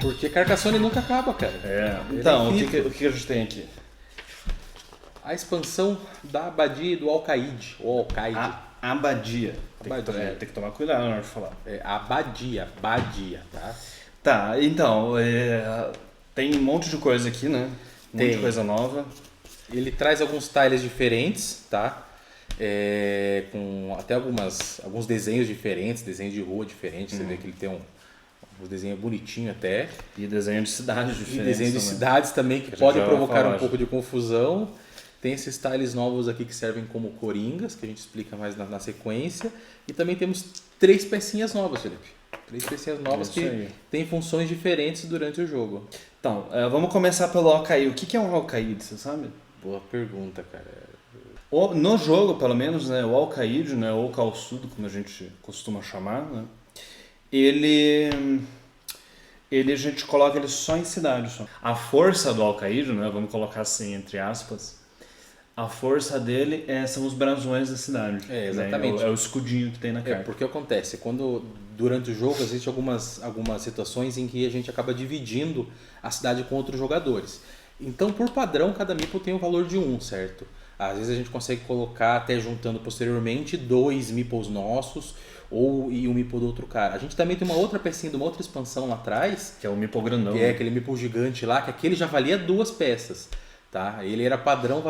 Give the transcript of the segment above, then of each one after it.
Porque Carcassonne nunca acaba, cara. Então, Ele é o que a gente tem aqui? A expansão da Abadia e do Alcaide, ou Alcaide. A abadia. Abadia. Tem que tomar cuidado na hora de falar. É Abadia, tá? Tá, então, tem um monte de coisa aqui, né? Um monte de coisa nova. Ele traz alguns tiles diferentes, tá? Com até alguns desenhos diferentes, desenhos de rua diferentes. Você vê que ele tem um desenho bonitinho até. E desenho de cidades E diferentes. desenho de também. cidades também, que gente podem já vai provocar falar, um pouco de confusão. Tem esses tiles novos aqui que servem como coringas, que a gente explica mais na sequência. E também temos 3 pecinhas novas, Felipe. 3 pecinhas novas Isso que aí. têm funções diferentes durante o jogo. Então, vamos começar pelo Alcaide. O que é um Alcaide, você sabe? Boa pergunta, cara. No jogo, pelo menos, né, o Alcaide, né, ou calçudo, como a gente costuma chamar, né, ele a gente coloca ele só em cidade. Só. A força do Alcaide, né, vamos colocar assim entre aspas, a força dele são os brasões da cidade. Exatamente. Né, é o escudinho que tem na carta. Porque acontece, quando durante o jogo existem algumas situações em que a gente acaba dividindo a cidade com outros jogadores. Então, por padrão, cada meeple tem um valor de 1, certo? Às vezes a gente consegue colocar, até juntando posteriormente, 2 meeples nossos e um meeple do outro cara. A gente também tem uma outra pecinha de uma outra expansão lá atrás, Que é o meeple grandão. que é aquele meeple gigante lá, que aquele já valia 2 peças. Tá? Ele era padrão,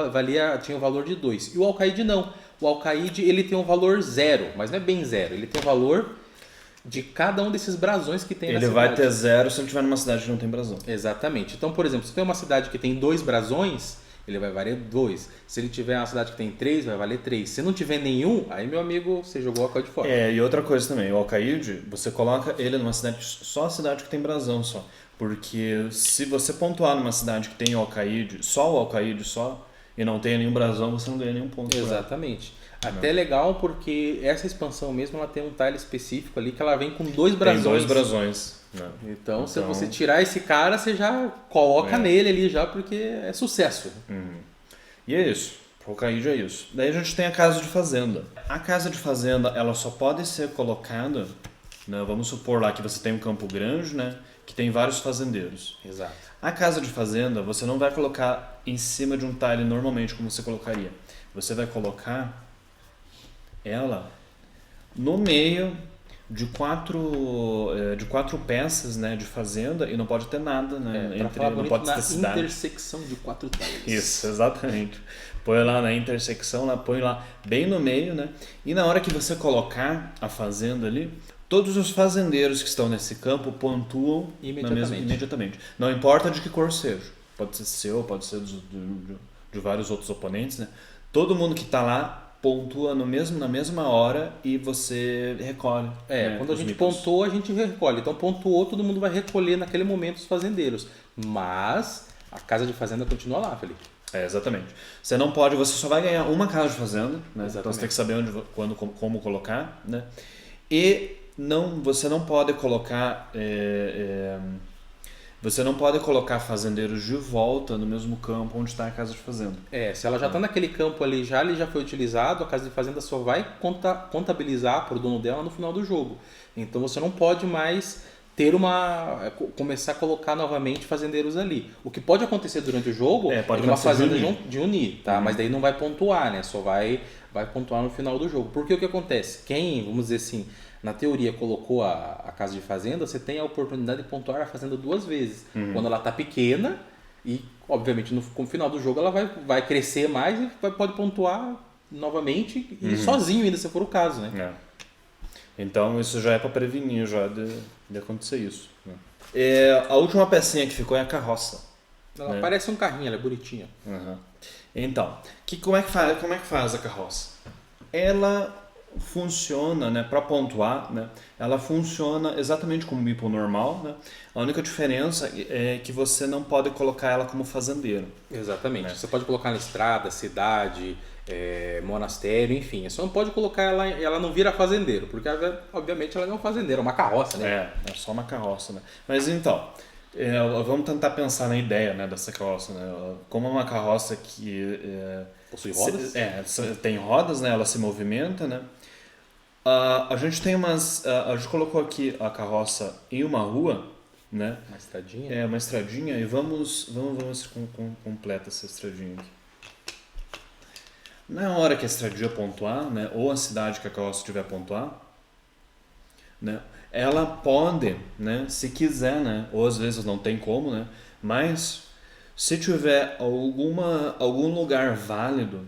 tinha o valor de 2. E o Alcaide não. O Alcaide ele tem um valor 0, mas não é bem 0. Ele tem o valor de cada um desses brasões que tem na cidade. Ele vai ter 0 se ele estiver numa cidade que não tem brasão. Exatamente. Então, por exemplo, se tem uma cidade que tem 2 brasões, ele vai valer 2. Se ele tiver uma cidade que tem 3, vai valer 3. Se não tiver nenhum, aí, meu amigo, você jogou a Alcaide fora. E outra coisa também, o Alcaide, você coloca ele numa cidade, só a cidade que tem brasão só. Porque se você pontuar numa cidade que tem o Alcaide, e não tenha nenhum brasão, você não ganha nenhum ponto. Exatamente. Até legal porque essa expansão mesmo, ela tem um tile específico ali que ela vem com 2 brasões. Tem 2 brasões. Né? Então, se você tirar esse cara, você já coloca nele ali já, porque é sucesso. E é isso. O Alcaide é isso. Daí a gente tem a casa de fazenda. A casa de fazenda, ela só pode ser colocada, né, vamos supor lá que você tem um campo grande, né, que tem vários fazendeiros. Exato. A casa de fazenda, você não vai colocar em cima de um tile normalmente como você colocaria. Você vai colocar ela no meio de quatro peças, né, de fazenda, e não pode ter nada, né, Não pode ter cidade. Intersecção de 4 tiles. Isso, exatamente. Põe lá na intersecção, põe lá bem no meio, né? E na hora que você colocar a fazenda ali, todos os fazendeiros que estão nesse campo pontuam imediatamente. Não importa de que cor seja. Pode ser seu, pode ser de vários outros oponentes, né? Todo mundo que está lá pontua na mesma hora e você recolhe. Quando a gente pontuou, a gente recolhe. Então pontuou, todo mundo vai recolher naquele momento os fazendeiros. Mas a casa de fazenda continua lá, Felipe. Exatamente. Você não pode, você só vai ganhar uma casa de fazenda, né? Exatamente. Então você tem que saber como colocar, né? E você não pode colocar fazendeiros de volta no mesmo campo onde está a casa de fazenda. Se ela já está naquele campo ali, ele já foi utilizado, a casa de fazenda só vai contabilizar para o dono dela no final do jogo. Então você não pode mais começar a colocar novamente fazendeiros ali. O que pode acontecer durante o jogo pode uma fazenda unir. de unir, tá? Mas daí não vai pontuar, né? Só vai pontuar no final do jogo. Porque o que acontece? Quem, vamos dizer assim, na teoria colocou a casa de fazenda, você tem a oportunidade de pontuar a fazenda 2 vezes. Quando ela está pequena e, obviamente, no final do jogo ela vai crescer mais e pode pontuar novamente e sozinho ainda, se for o caso, né? Então isso já é para prevenir já de acontecer isso. Né? A última pecinha que ficou é a carroça. Ela parece um carrinho, ela é bonitinha. Então, como é que faz a carroça? Ela funciona, né, para pontuar, né, ela funciona exatamente como um meeple normal, né? A única diferença é que você não pode colocar ela como fazendeiro. Exatamente. Né? Você pode colocar na estrada, cidade, monastério, enfim. Você não pode colocar ela não vira fazendeiro, porque obviamente ela não é um fazendeiro, é uma carroça, né? É só uma carroça, né? Mas então, vamos tentar pensar na ideia, né, dessa carroça, né? Como é uma carroça que possui rodas? Tem rodas, né? Ela se movimenta, né? A gente tem umas... a gente colocou aqui a carroça em uma rua, né? Uma estradinha? É, uma estradinha. E vamos ver se completa essa estradinha aqui. Na hora que a estradinha pontuar, né? Ou a cidade que a carroça tiver pontuar, né? Ela pode, né? Se quiser, né? Ou às vezes não tem como, né? Mas se tiver algum lugar válido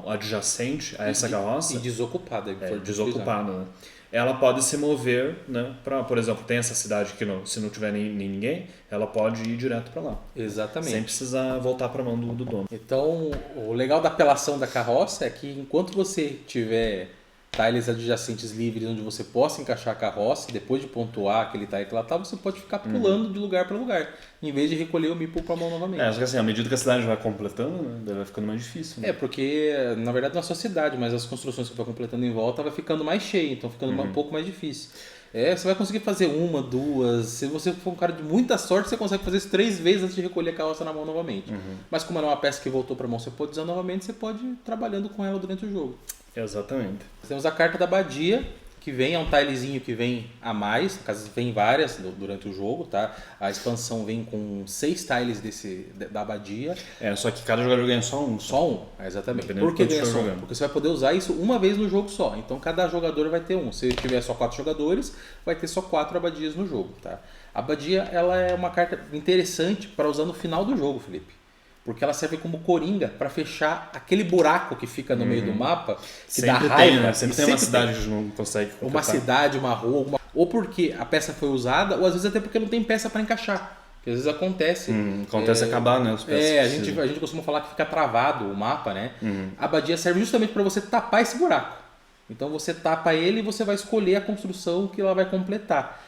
adjacente a essa carroça... E desocupada. Desocupada, né? Ela pode se mover, né? Por exemplo, tem essa cidade que se não tiver ninguém, ela pode ir direto para lá. Exatamente. Sem precisar voltar para a mão do dono. Então, o legal da apelação da carroça é que enquanto você tiver tiles adjacentes livres onde você possa encaixar a carroça, depois de pontuar aquele tile que lá tá, você pode ficar pulando de lugar para lugar, em vez de recolher o meeple para a mão novamente. Só que assim, à medida que a cidade vai completando, né, daí vai ficando mais difícil. Né? Porque, na verdade, não é só a cidade, mas as construções que vai completando em volta vai ficando mais cheio, então ficando um pouco mais difícil. Você vai conseguir fazer uma, duas. Se você for um cara de muita sorte, você consegue fazer isso 3 vezes antes de recolher a carroça na mão novamente. Mas como não é uma peça que voltou para a mão, você pode usar novamente, você pode ir trabalhando com ela durante o jogo. Exatamente. Temos a carta da abadia, que vem, é um tilezinho que vem a mais, no caso vem várias durante o jogo, tá? A expansão vem com 6 tiles da abadia. Só que cada jogador ganha só um. Só um, exatamente. Por que ganha só um? Porque você vai poder usar isso uma vez no jogo só. Então cada jogador vai ter um. Se tiver só 4 jogadores, vai ter só 4 abadias no jogo, tá? A abadia, ela é uma carta interessante para usar no final do jogo, Felipe. Porque ela serve como coringa para fechar aquele buraco que fica no meio do mapa, que sempre dá raiva. Tem, né? Sempre tem uma cidade que não consegue completar. Uma cidade, uma rua, ou porque a peça foi usada, ou às vezes até porque não tem peça para encaixar. Porque às vezes acontece. Acontece acabar, né? As peças a gente costuma falar que fica travado o mapa, né? A abadia serve justamente para você tapar esse buraco. Então você tapa ele e você vai escolher a construção que ela vai completar.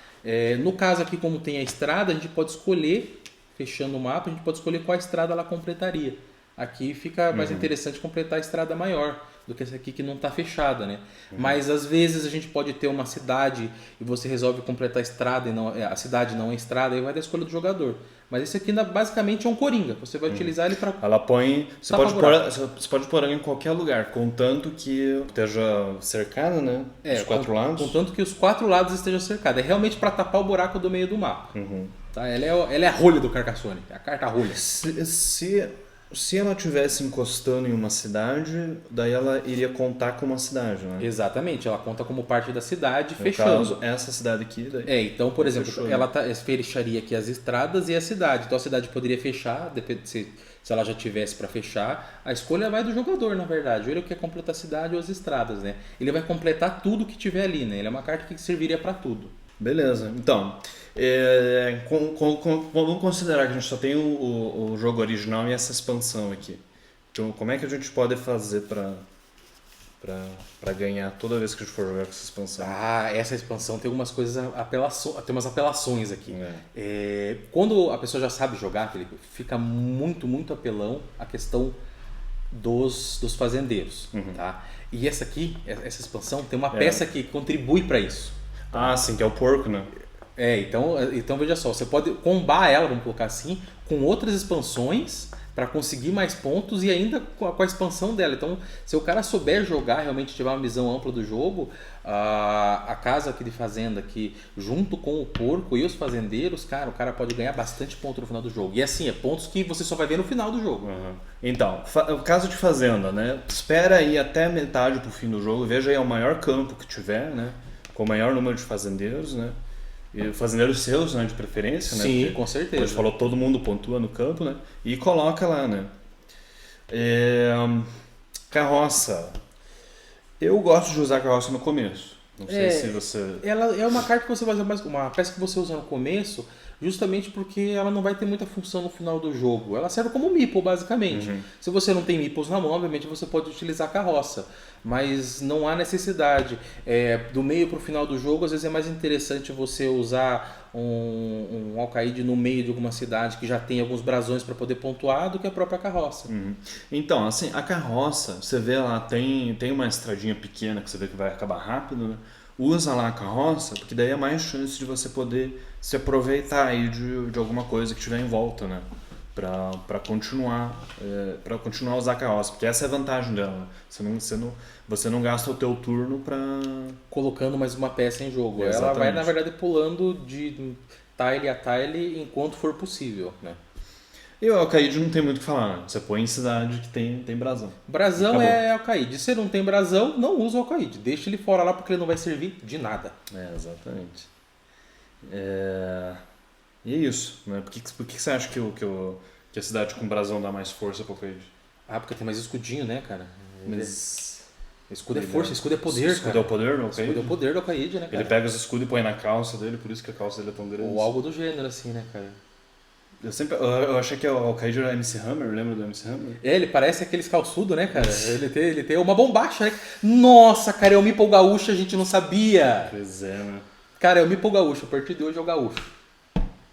No caso aqui, como tem a estrada, a gente pode escolher, fechando o mapa, a gente pode escolher qual estrada ela completaria. Aqui fica mais interessante completar a estrada maior do que essa aqui que não está fechada, né? Mas às vezes a gente pode ter uma cidade e você resolve completar a estrada e não, a cidade não é estrada, aí vai da escolha do jogador. Mas esse aqui basicamente é um coringa. Você vai utilizar ele para... Ela põe... Você pode pôr ela em qualquer lugar, contanto que esteja cercada, né? Os 4 lados. Contanto que os 4 lados estejam cercados. É realmente para tapar o buraco do meio do mapa. Tá? Ela é a rolha do Carcassonne. É a carta rolha. Se ela estivesse encostando em uma cidade, daí ela iria contar como uma cidade, né? Exatamente, ela conta como parte da cidade, no fechando. Caso, essa cidade aqui... Daí então, por exemplo, fechou, ela fecharia aqui as estradas e a cidade. Então a cidade poderia fechar, depende se ela já tivesse para fechar. A escolha vai do jogador, na verdade. Ou ele quer completar a cidade ou as estradas, né? Ele vai completar tudo que tiver ali, né? Ele é uma carta que serviria para tudo. Beleza, então... vamos considerar que a gente só tem o jogo original e essa expansão aqui. Então, como é que a gente pode fazer para ganhar toda vez que a gente for jogar com essa expansão? Essa expansão tem algumas coisas, tem umas apelações aqui. Quando a pessoa já sabe jogar, Felipe, fica muito, muito apelão a questão dos fazendeiros. Tá? E essa expansão tem uma peça que contribui para isso. Sim, que é o porco, né? Então veja só, você pode combar ela, vamos colocar assim, com outras expansões para conseguir mais pontos e ainda com a expansão dela. Então, se o cara souber jogar, realmente tiver uma visão ampla do jogo, a casa aqui de fazenda aqui, junto com o porco e os fazendeiros, cara, o cara pode ganhar bastante ponto no final do jogo. E assim, pontos que você só vai ver no final do jogo. Então, o caso de fazenda, né? Espera aí até metade pro fim do jogo, veja aí o maior campo que tiver, né? Com o maior número de fazendeiros, né? E fazendeiros seus, né, de preferência, né? Sim, com certeza. A gente falou, todo mundo pontua no campo, né? E coloca lá, né? Carroça. Eu gosto de usar carroça no começo. Não sei se você... Ela é uma carta que você vai usar mais... Uma peça que você usa no começo, justamente porque ela não vai ter muita função no final do jogo. Ela serve como meeple, basicamente. Se você não tem meeples na mão, obviamente você pode utilizar a carroça. Mas não há necessidade. Do meio para o final do jogo, às vezes é mais interessante você usar um alcaide no meio de alguma cidade que já tem alguns brasões para poder pontuar do que a própria carroça. Então, assim, a carroça, você vê lá, tem uma estradinha pequena que você vê que vai acabar rápido, né? Usa lá a carroça, porque daí é mais chance de você poder se aproveitar aí de alguma coisa que tiver em volta, né? para continuar a usar a carroça, porque essa é a vantagem dela. Você não gasta o teu turno para colocando mais uma peça em jogo. Exatamente. Ela vai, na verdade, pulando de tile a tile enquanto for possível, né? E o Alcaide não tem muito o que falar, né? Você põe em cidade que tem brasão. Brasão é Alcaide. Se não tem brasão, não usa o Alcaide. Deixa ele fora lá porque ele não vai servir de nada. Exatamente. E é isso, né? Por que você acha que a cidade com brasão dá mais força pro Alcaide? Porque tem mais escudinho, né, cara? Mas... Escudo é força, escudo é poder, cara. Escudo é o poder do Alcaide? Escudo é o poder do Alcaide, né, cara? Ele pega os escudos e põe na calça dele, por isso que a calça dele é tão grande. Ou algo do gênero, assim, né, cara? Eu achei que o Alcaide era MC Hammer, lembra do MC Hammer? Ele parece aqueles calçudo, né, cara? Ele tem uma bombacha, né? Nossa, cara, é o Meeple Gaúcho, a gente não sabia. Pois é, né? Cara, é o Meeple Gaúcho, a partir de hoje é o Gaúcho.